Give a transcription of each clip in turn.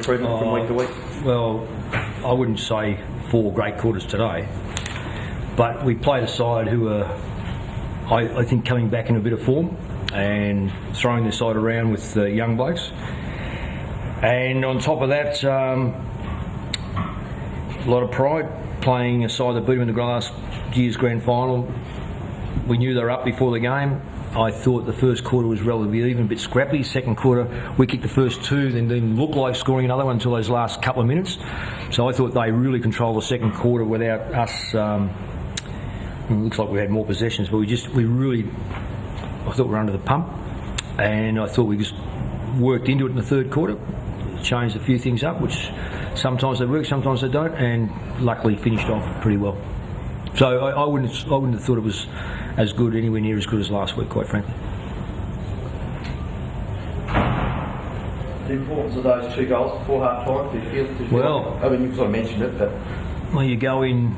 improvement from week to week? Well, I wouldn't say 4 great quarters today, but we played a side who are, I think, coming back in a bit of form and throwing their side around with young blokes. And on top of that, a lot of pride, playing a side that beat them in the last year's grand final. We knew they were up before the game. I thought the first quarter was relatively even, a bit scrappy. Second quarter, we kicked the first 2, then didn't look like scoring another one until those last couple of minutes. So I thought they really controlled the second quarter without us. It looks like we had more possessions, but I thought we were under the pump, and I thought we just worked into it in the third quarter, changed a few things up, which sometimes they work, sometimes they don't, and luckily finished off pretty well. So I wouldn't have thought it was as good, anywhere near as good as last week, quite frankly. The importance of those 2 goals before half-time, did you feel? Well, I mean, you sort of mentioned it, but... Well, you go in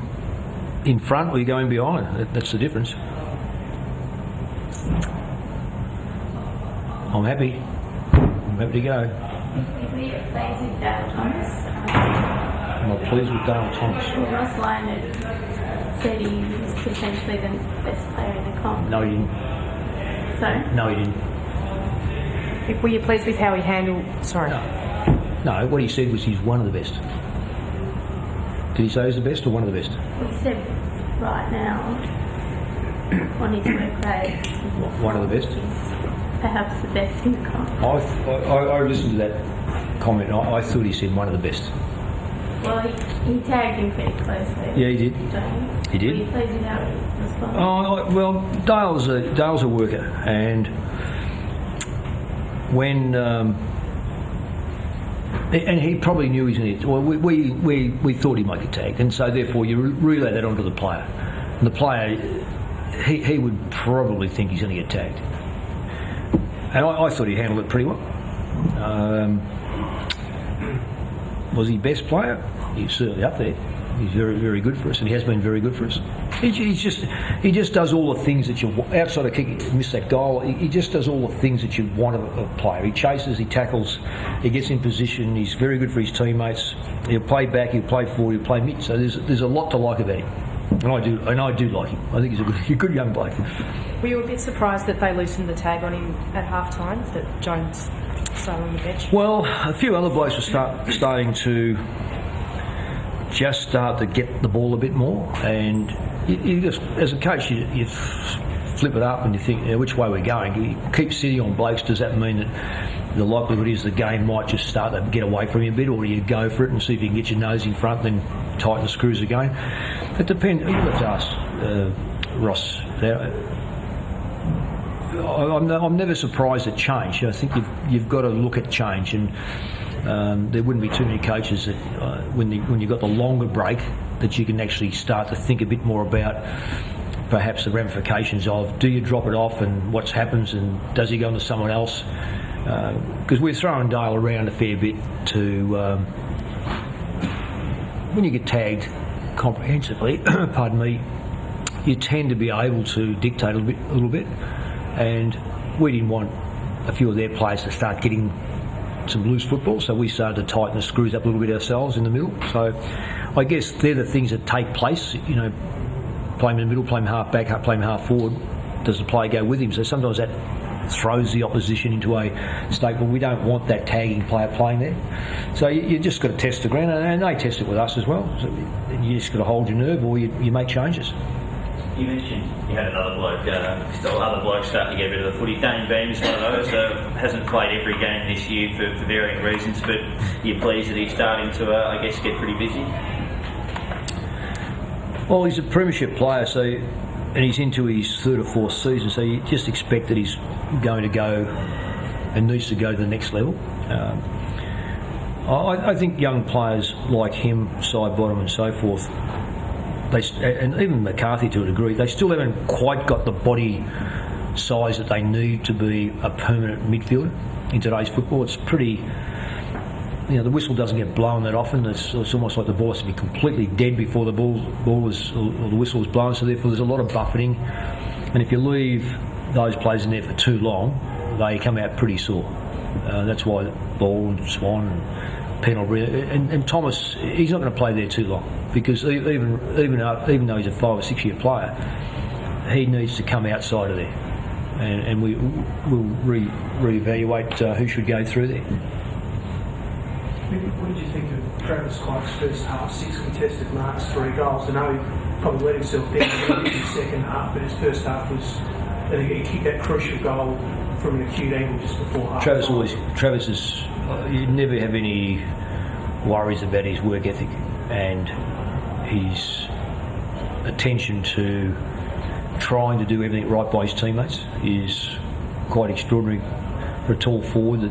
front or you go in behind. That's the difference. I'm happy to go. Were you pleased with Dale Thomas? I'm not pleased with Dale Thomas. Ross Lyon said he was potentially the best player in the comp. No, he didn't. Sorry? No, he didn't. Were you pleased with how he handled... Sorry. No, what he said was he's one of the best. Did he say he's the best or one of the best? He said right now, on his work rate, One of the best? he's perhaps the best in the comp. I listened to that comment. I thought he said one of the best. Well, he tagged him pretty closely. Yeah, he did. He did. Were you pleased with how he responded? Oh, well, Dale's a worker, and when and he probably knew he's going to. Well, we thought he might get tagged, and so therefore you relay that onto the player. And the player, he would probably think he's going to get tagged, and I thought he handled it pretty well. Was he best player? He's certainly up there. He's very, very good for us, and he has been very good for us. He just does all the things that you outside of kicking, miss that goal. He just does all the things that you want of a player. He chases, he tackles, he gets in position. He's very good for his teammates. He'll play back, he'll play forward, he'll play mid. So there's a lot to like about him, and I do like him. I think he's a good young bloke. Were you a bit surprised that they loosened the tag on him at half-time, that Jones started on the bench? Well, a few other blokes were starting to just start to get the ball a bit more, and you just, as a coach, you flip it up and you think, which way we're going. You keep sitting on blokes. Does that mean that the likelihood is the game might just start to get away from you a bit, or you go for it and see if you can get your nose in front, then tighten the screws again? It depends. You have to ask Ross. I'm never surprised at change. I think you've got to look at change, and there wouldn't be too many coaches that when you've got the longer break, that you can actually start to think a bit more about perhaps the ramifications of, do you drop it off and what happens, and does he go on to someone else? Because we're throwing Dale around a fair bit to when you get tagged comprehensively, pardon me, you tend to be able to dictate a little bit, and we didn't want a few of their players to start getting some loose football, so we started to tighten the screws up a little bit ourselves in the middle. So I guess they're the things that take place, play him in the middle, play him half back, play him half forward. Does the player go with him? So sometimes that throws the opposition into a state where we don't want that tagging player playing there. So you just got to test the ground, and they test it with us as well. So you just got to hold your nerve, or you make changes. You mentioned you had another bloke, other blokes starting to get a bit of the footy. Dane Beam is one of those. Hasn't played every game this year for varying reasons, but you're pleased that he's starting to, I guess, get pretty busy? Well, he's a premiership player, and he's into his third or fourth season, so you just expect that he's going to go and needs to go to the next level. I think young players like him, side bottom and so forth, and even McCarthy to a degree, they still haven't quite got the body size that they need to be a permanent midfielder in today's football. It's pretty, the whistle doesn't get blown that often. It's almost like the ball has to be completely dead before the ball is, or the whistle is blown. So therefore, there's a lot of buffeting, and if you leave those players in there for too long, they come out pretty sore. That's why Ball and Swan and penalty. And Thomas, he's not going to play there too long because even though he's a 5 or 6 year player, he needs to come outside of there, and we'll reevaluate who should go through there. What did you think of Travis Clark's first half? 6 contested marks, 3 goals. I know he probably let himself down in the second half, but his first half was, I think he kicked that crucial goal from an acute angle just before half. Travis is, you never have any worries about his work ethic and his attention to trying to do everything right by his teammates is quite extraordinary for a tall forward that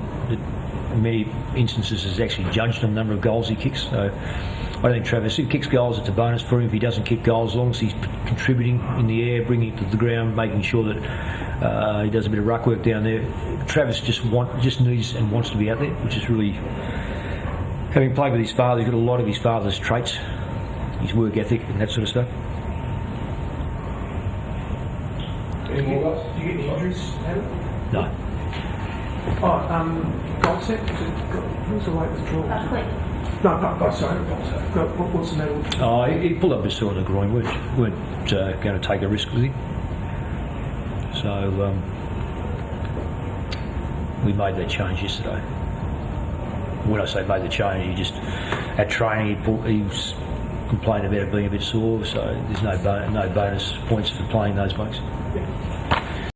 in many instances has actually judged on the number of goals he kicks. So I don't think Travis, if he kicks goals, it's a bonus for him. If he doesn't kick goals, as long as he's contributing in the air, bringing it to the ground, making sure that he does a bit of ruck work down there. Travis just needs and wants to be out there, which is really, having played with his father, he's got a lot of his father's traits, his work ethic and that sort of stuff. Any more guys? Did you get any injuries, Adam? No. Goal set? Who was the late withdrawal? Quick. No, sorry. What's the matter with He pulled up a sore in the groin. We weren't going to take a risk with him. So we made that change yesterday. When I say made the change, he just, at training, he was complaining about it being a bit sore, so there's no bonus points for playing those blokes. Yeah.